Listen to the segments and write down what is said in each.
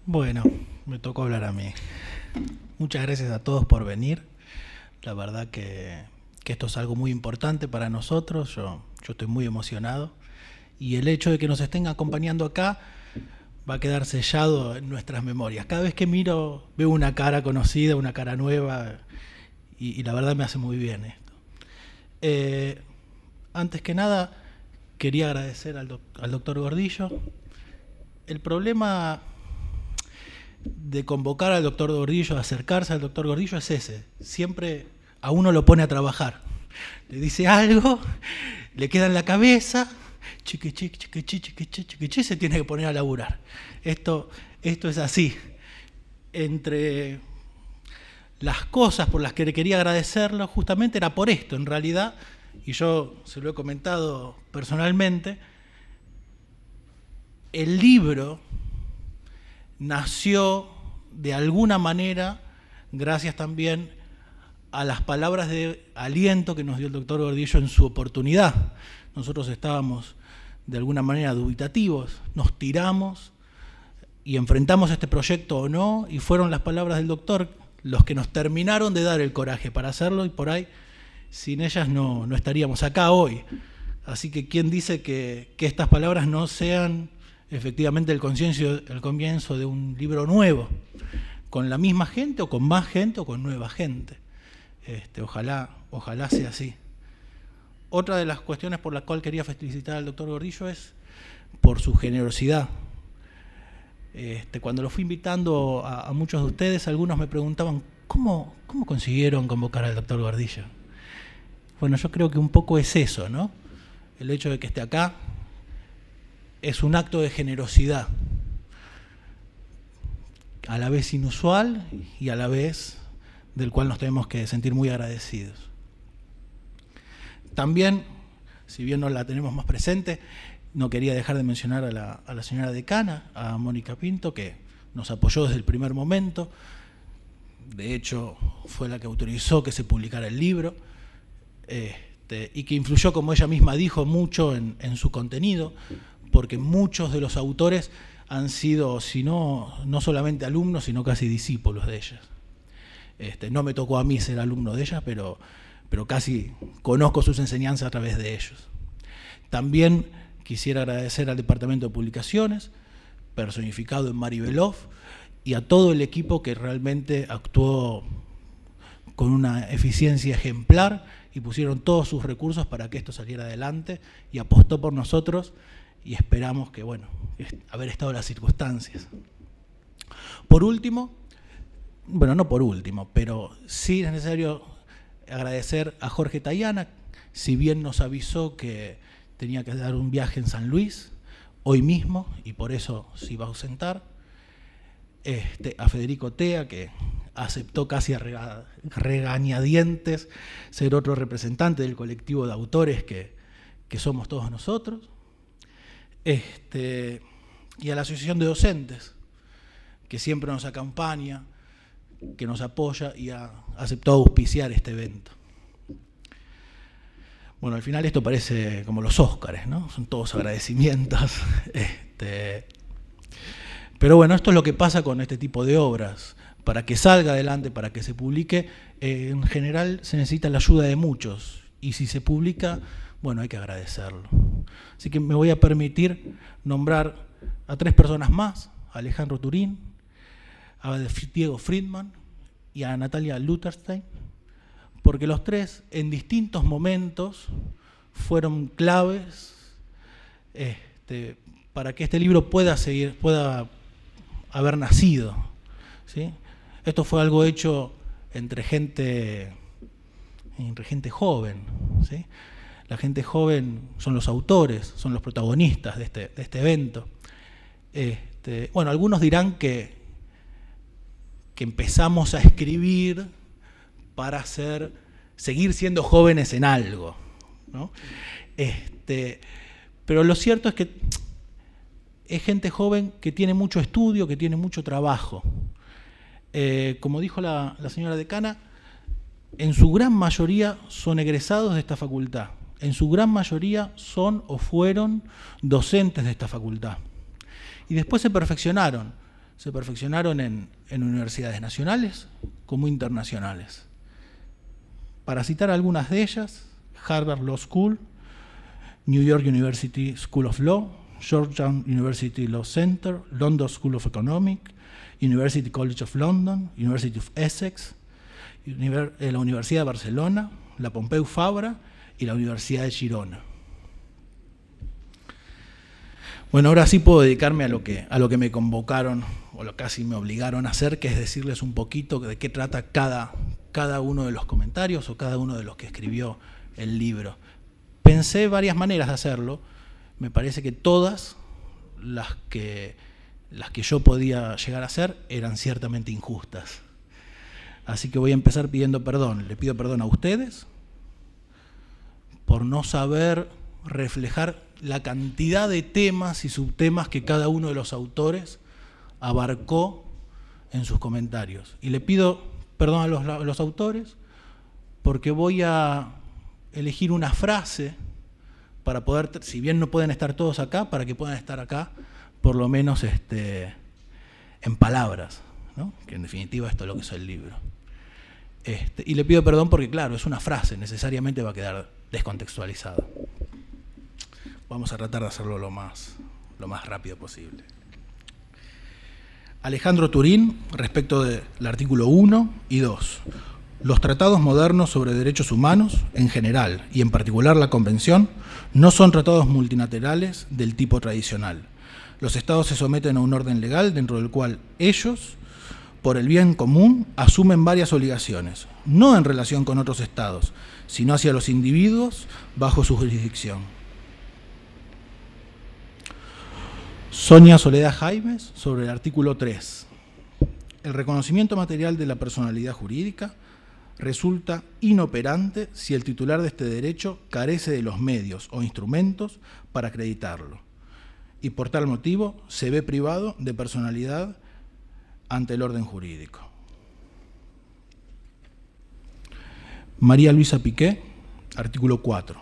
Bueno, me tocó hablar a mí. Muchas gracias a todos por venir. La verdad que esto es algo muy importante para nosotros. Yo estoy muy emocionado. Y el hecho de que nos estén acompañando acá va a quedar sellado en nuestras memorias. Cada vez que miro veo una cara conocida, una cara nueva, y la verdad me hace muy bien esto. Antes que nada, quería agradecer al doctor Gordillo. El problema de convocar al doctor Gordillo, de acercarse al doctor Gordillo es ese. Siempre a uno lo pone a trabajar. Le dice algo, le queda en la cabeza, chiquichi, se tiene que poner a laburar. Esto es así. Entre las cosas por las que le quería agradecerlo, justamente era por esto, en realidad, y yo se lo he comentado personalmente, el libro nació de alguna manera gracias también a las palabras de aliento que nos dio el doctor Gordillo en su oportunidad. Nosotros estábamos de alguna manera dubitativos, nos tiramos y enfrentamos este proyecto o no, y fueron las palabras del doctor los que nos terminaron de dar el coraje para hacerlo, y por ahí sin ellas no estaríamos acá hoy. Así que ¿quién dice que estas palabras no sean efectivamente el comienzo de un libro nuevo, con la misma gente o con más gente o con nueva gente? Ojalá sea así. Otra de las cuestiones por la cual quería felicitar al doctor Gordillo es por su generosidad. Cuando lo fui invitando a muchos de ustedes, algunos me preguntaban ¿cómo consiguieron convocar al doctor Gordillo? Bueno, yo creo que un poco es eso, ¿no? El hecho de que esté acá es un acto de generosidad, a la vez inusual y a la vez del cual nos tenemos que sentir muy agradecidos. También, si bien no la tenemos más presente, no quería dejar de mencionar a la señora decana, a Mónica Pinto, que nos apoyó desde el primer momento. De hecho, fue la que autorizó que se publicara el libro, y que influyó, como ella misma dijo, mucho en su contenido, porque muchos de los autores han sido, si no solamente alumnos, sino casi discípulos de ellas. No me tocó a mí ser alumno de ellas, pero casi conozco sus enseñanzas a través de ellos. También quisiera agradecer al Departamento de Publicaciones, personificado en Mari Belov, y a todo el equipo que realmente actuó con una eficiencia ejemplar y pusieron todos sus recursos para que esto saliera adelante, y apostó por nosotros, y esperamos que, bueno, haber estado en las circunstancias. Por último, bueno, no por último, pero sí es necesario agradecer a Jorge Tayana, si bien nos avisó que tenía que dar un viaje en San Luis hoy mismo y por eso se iba a ausentar, a Federico Tea, que aceptó casi a regañadientes ser otro representante del colectivo de autores que somos todos nosotros, y a la Asociación de Docentes, que siempre nos acompaña, que nos apoya y ha aceptado auspiciar este evento. Bueno, al final esto parece como los Óscares, ¿no? Son todos agradecimientos. Pero bueno, esto es lo que pasa con este tipo de obras. Para que salga adelante, para que se publique, en general se necesita la ayuda de muchos. Y si se publica, bueno, hay que agradecerlo. Así que me voy a permitir nombrar a 3 personas más: a Alejandro Turín, a Diego Friedman y a Natalia Lutherstein, porque los 3 en distintos momentos fueron claves para que este libro pueda haber nacido, ¿sí? Esto fue algo hecho entre gente joven, ¿sí? La gente joven son los autores, son los protagonistas de este evento. Bueno, algunos dirán que empezamos a escribir para seguir siendo jóvenes en algo, ¿no? Pero lo cierto es que es gente joven que tiene mucho estudio, que tiene mucho trabajo. Como dijo la señora decana, en su gran mayoría son egresados de esta facultad. En su gran mayoría son o fueron docentes de esta facultad. Y después se perfeccionaron. se perfeccionaron en universidades nacionales como internacionales. Para citar algunas de ellas, Harvard Law School, New York University School of Law, Georgetown University Law Center, London School of Economics, University College of London, University of Essex, la Universidad de Barcelona, la Pompeu Fabra y la Universidad de Girona. Bueno, ahora sí puedo dedicarme a lo que me convocaron, o lo casi me obligaron a hacer, que es decirles un poquito de qué trata cada uno de los comentarios o cada uno de los que escribió el libro. Pensé varias maneras de hacerlo, me parece que todas las que yo podía llegar a hacer eran ciertamente injustas. Así que voy a empezar pidiendo perdón. Le pido perdón a ustedes por no saber reflejar la cantidad de temas y subtemas que cada uno de los autores abarcó en sus comentarios. Y le pido perdón a los autores porque voy a elegir una frase para poder, si bien no pueden estar todos acá, para que puedan estar acá, por lo menos en palabras, ¿no? Que en definitiva esto es lo que es el libro. Y le pido perdón porque, claro, es una frase, necesariamente va a quedar descontextualizada. Vamos a tratar de hacerlo lo más rápido posible. Alejandro Turín, respecto del artículo 1 y 2. Los tratados modernos sobre derechos humanos, en general, y en particular la Convención, no son tratados multilaterales del tipo tradicional. Los estados se someten a un orden legal dentro del cual ellos, por el bien común, asumen varias obligaciones, no en relación con otros estados, sino hacia los individuos bajo su jurisdicción. Sonia Soledad Jaimes, sobre el artículo 3. El reconocimiento material de la personalidad jurídica resulta inoperante si el titular de este derecho carece de los medios o instrumentos para acreditarlo, y por tal motivo se ve privado de personalidad ante el orden jurídico. María Luisa Piqué, artículo 4.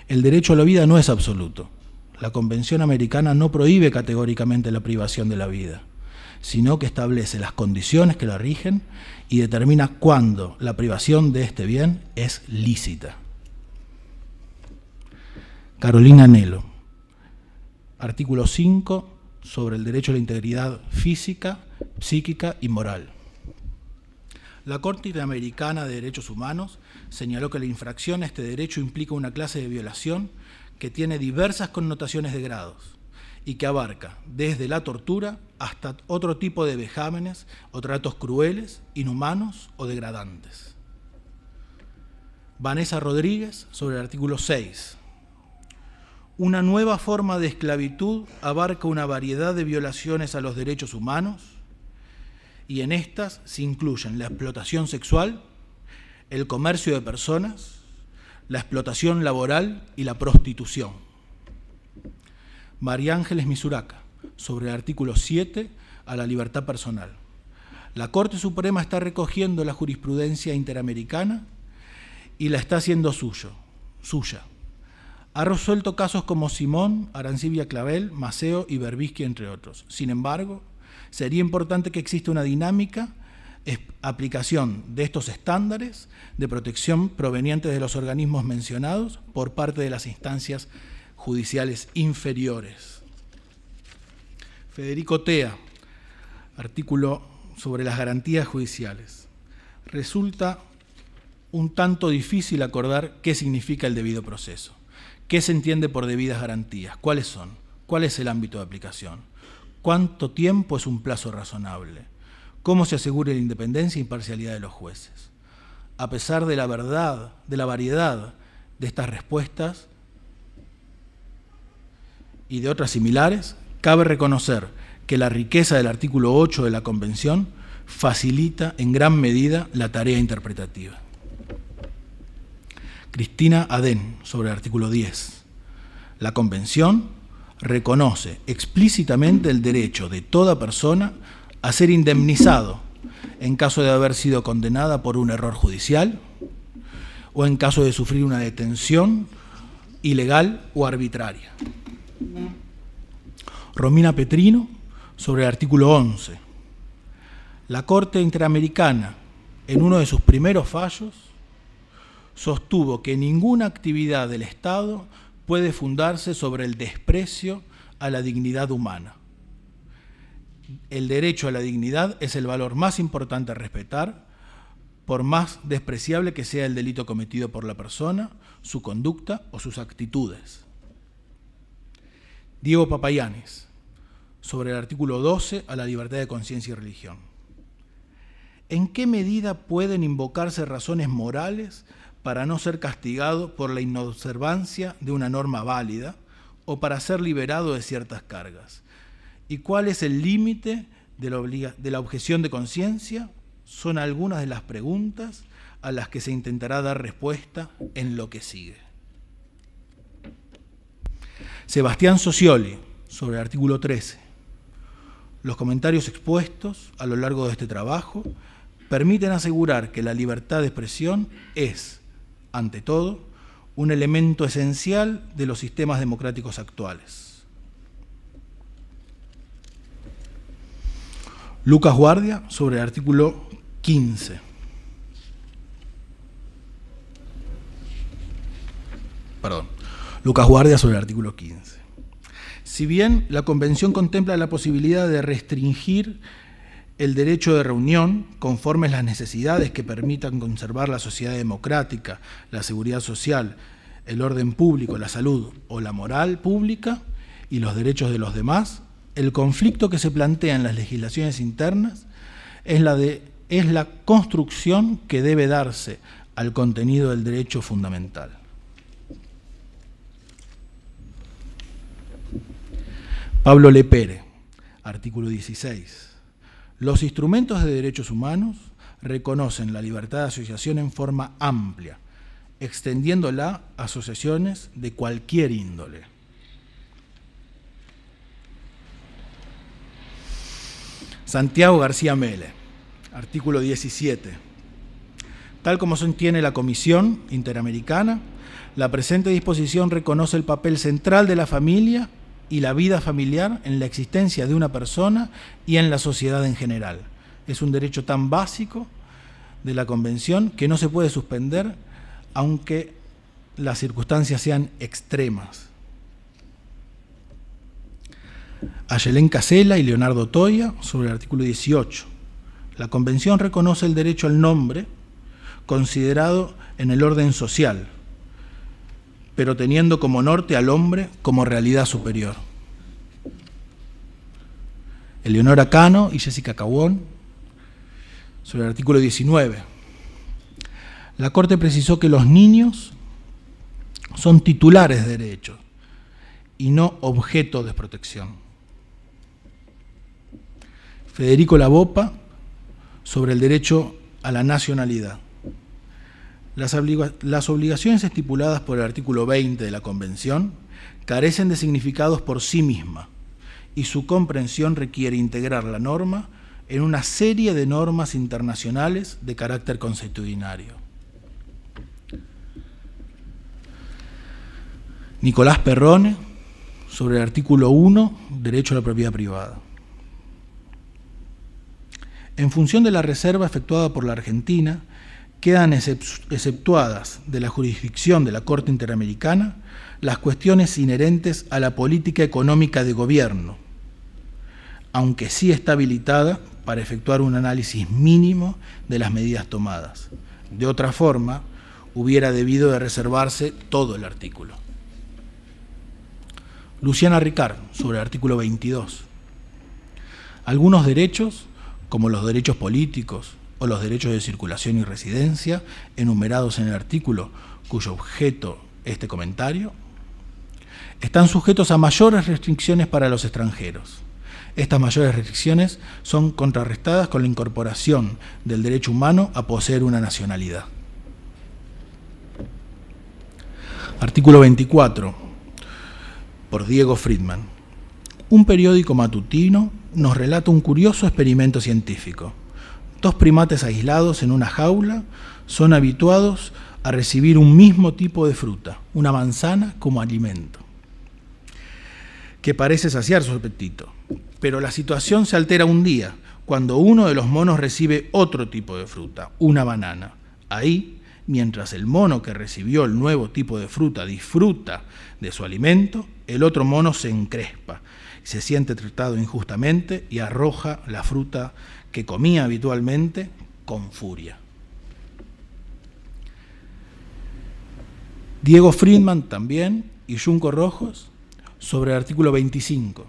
El derecho a la vida no es absoluto. La Convención Americana no prohíbe categóricamente la privación de la vida, sino que establece las condiciones que la rigen y determina cuándo la privación de este bien es lícita. Carolina Nelo, artículo 5, sobre el derecho a la integridad física, psíquica y moral. La Corte Interamericana de Derechos Humanos señaló que la infracción a este derecho implica una clase de violación que tiene diversas connotaciones de grados y que abarca desde la tortura hasta otro tipo de vejámenes o tratos crueles, inhumanos o degradantes. Vanessa Rodríguez, sobre el artículo 6. Una nueva forma de esclavitud abarca una variedad de violaciones a los derechos humanos y en estas se incluyen la explotación sexual, el comercio de personas, la explotación laboral y la prostitución. María Ángeles Misuraca, sobre el artículo 7, a la libertad personal. La Corte Suprema está recogiendo la jurisprudencia interamericana y la está haciendo suya. Ha resuelto casos como Simón, Arancibia Clavel, Maceo y Berbisky, entre otros. Sin embargo, sería importante que exista una dinámica aplicación de estos estándares de protección provenientes de los organismos mencionados por parte de las instancias judiciales inferiores. Federico Tea, artículo sobre las garantías judiciales. Resulta un tanto difícil acordar qué significa el debido proceso. ¿Qué se entiende por debidas garantías? ¿Cuáles son? ¿Cuál es el ámbito de aplicación? ¿Cuánto tiempo es un plazo razonable? ¿Cómo se asegura la independencia e imparcialidad de los jueces? A pesar de la variedad de estas respuestas y de otras similares, cabe reconocer que la riqueza del artículo 8 de la Convención facilita en gran medida la tarea interpretativa. Cristina Adén, sobre el artículo 10. La Convención reconoce explícitamente el derecho de toda persona a ser indemnizado en caso de haber sido condenada por un error judicial o en caso de sufrir una detención ilegal o arbitraria. Romina Petrino, sobre el artículo 11. La Corte Interamericana, en uno de sus primeros fallos, sostuvo que ninguna actividad del Estado puede fundarse sobre el desprecio a la dignidad humana. El derecho a la dignidad es el valor más importante a respetar, por más despreciable que sea el delito cometido por la persona, su conducta o sus actitudes. Diego Papayanis, sobre el artículo 12 a la libertad de conciencia y religión. ¿En qué medida pueden invocarse razones morales para no ser castigado por la inobservancia de una norma válida o para ser liberado de ciertas cargas? ¿Y cuál es el límite de la objeción de conciencia? Son algunas de las preguntas a las que se intentará dar respuesta en lo que sigue. Sebastián Socioli, sobre el artículo 13. Los comentarios expuestos a lo largo de este trabajo permiten asegurar que la libertad de expresión es, ante todo, un elemento esencial de los sistemas democráticos actuales. Lucas Guardia, sobre el artículo 15. Lucas Guardia, sobre el artículo 15. Si bien la Convención contempla la posibilidad de restringir el derecho de reunión conforme a las necesidades que permitan conservar la sociedad democrática, la seguridad social, el orden público, la salud o la moral pública y los derechos de los demás, el conflicto que se plantea en las legislaciones internas es la construcción que debe darse al contenido del derecho fundamental. Pablo Lepere, artículo 16. Los instrumentos de derechos humanos reconocen la libertad de asociación en forma amplia, extendiéndola a asociaciones de cualquier índole. Santiago García Mele, artículo 17. Tal como sostiene la Comisión Interamericana, la presente disposición reconoce el papel central de la familia y la vida familiar en la existencia de una persona y en la sociedad en general. Es un derecho tan básico de la Convención que no se puede suspender aunque las circunstancias sean extremas. Ayelén Casella y Leonardo Toya, sobre el artículo 18. La Convención reconoce el derecho al nombre considerado en el orden social, pero teniendo como norte al hombre como realidad superior. Eleonora Cano y Jessica Cauón, sobre el artículo 19. La Corte precisó que los niños son titulares de derechos y no objeto de protección. Federico Labopa, sobre el derecho a la nacionalidad. Las obligaciones estipuladas por el artículo 20 de la Convención carecen de significados por sí misma y su comprensión requiere integrar la norma en una serie de normas internacionales de carácter consuetudinario. Nicolás Perrone, sobre el artículo 1, derecho a la propiedad privada. En función de la reserva efectuada por la Argentina, quedan exceptuadas de la jurisdicción de la Corte Interamericana las cuestiones inherentes a la política económica de gobierno, aunque sí está habilitada para efectuar un análisis mínimo de las medidas tomadas. De otra forma, hubiera debido de reservarse todo el artículo. Luciana Ricard, sobre el artículo 22. Algunos derechos, como los derechos políticos o los derechos de circulación y residencia, enumerados en el artículo cuyo objeto este comentario, están sujetos a mayores restricciones para los extranjeros. Estas mayores restricciones son contrarrestadas con la incorporación del derecho humano a poseer una nacionalidad. Artículo 24, por Diego Friedman. Un periódico matutino nos relata un curioso experimento científico. 2 primates aislados en una jaula son habituados a recibir un mismo tipo de fruta, una manzana, como alimento, que parece saciar su apetito. Pero la situación se altera un día, cuando uno de los monos recibe otro tipo de fruta, una banana. Ahí, mientras el mono que recibió el nuevo tipo de fruta disfruta de su alimento, el otro mono se encrespa, se siente tratado injustamente y arroja la fruta que comía habitualmente con furia. Diego Friedman también y Junco Rojos sobre el artículo 25.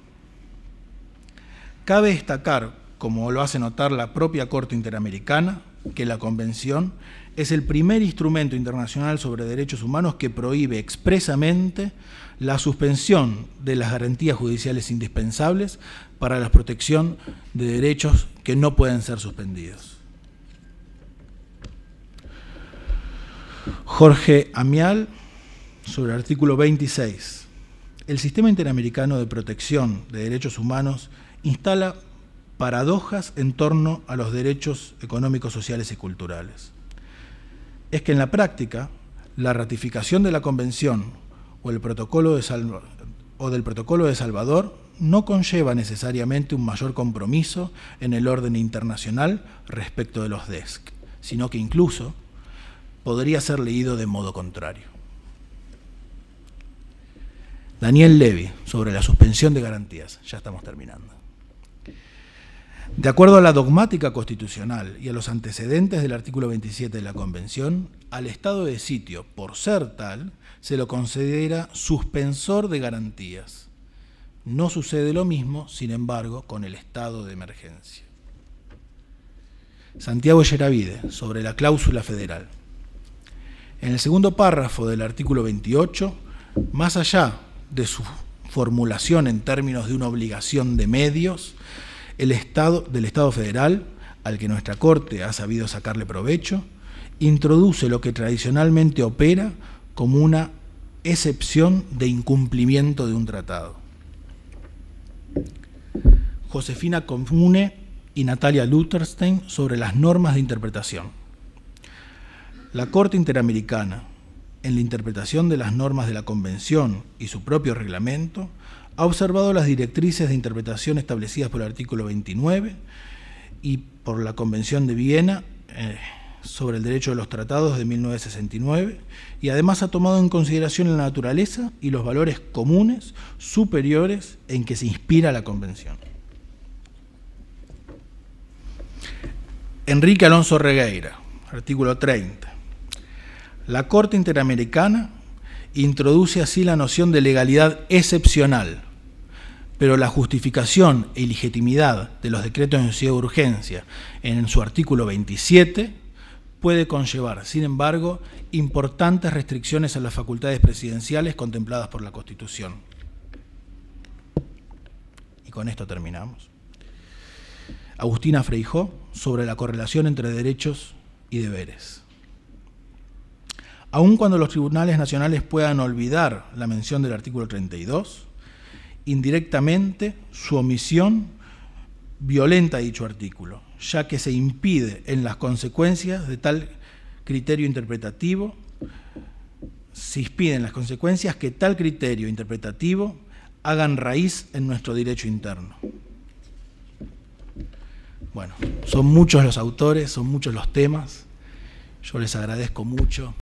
Cabe destacar, como lo hace notar la propia Corte Interamericana, que la Convención es el primer instrumento internacional sobre derechos humanos que prohíbe expresamente la suspensión de las garantías judiciales indispensables para la protección de derechos que no pueden ser suspendidos. Jorge Amial, sobre el artículo 26. El sistema interamericano de protección de derechos humanos instala paradojas en torno a los derechos económicos, sociales y culturales. Es que en la práctica, la ratificación de la Convención o del Protocolo de Salvador no conlleva necesariamente un mayor compromiso en el orden internacional respecto de los DESC, sino que incluso podría ser leído de modo contrario. Daniel Levy, sobre la suspensión de garantías. Ya estamos terminando. De acuerdo a la dogmática constitucional y a los antecedentes del artículo 27 de la Convención, al estado de sitio, por ser tal, se lo considera suspensor de garantías. No sucede lo mismo, sin embargo, con el estado de emergencia. Santiago Yeravide, sobre la cláusula federal. En el segundo párrafo del artículo 28, más allá de su formulación en términos de una obligación de medios, del Estado federal, al que nuestra Corte ha sabido sacarle provecho, introduce lo que tradicionalmente opera como una excepción de incumplimiento de un tratado. Josefina Comune y Natalia Lutherstein sobre las normas de interpretación. La Corte Interamericana, en la interpretación de las normas de la Convención y su propio reglamento, ha observado las directrices de interpretación establecidas por el artículo 29 y por la Convención de Viena sobre el derecho de los tratados de 1969, y además ha tomado en consideración la naturaleza y los valores comunes superiores en que se inspira la Convención. Enrique Alonso Regueira, artículo 30. La Corte Interamericana introduce así la noción de legalidad excepcional, pero la justificación y legitimidad de los decretos de necesidad de urgencia en su artículo 27 puede conllevar, sin embargo, importantes restricciones a las facultades presidenciales contempladas por la Constitución. Y con esto terminamos. Agustina Freijó, sobre la correlación entre derechos y deberes. Aun cuando los tribunales nacionales puedan olvidar la mención del artículo 32, indirectamente su omisión violenta dicho artículo, ya que se impide en las consecuencias de tal criterio interpretativo, se impiden las consecuencias que tal criterio interpretativo hagan raíz en nuestro derecho interno. Bueno, son muchos los autores, son muchos los temas. Yo les agradezco mucho.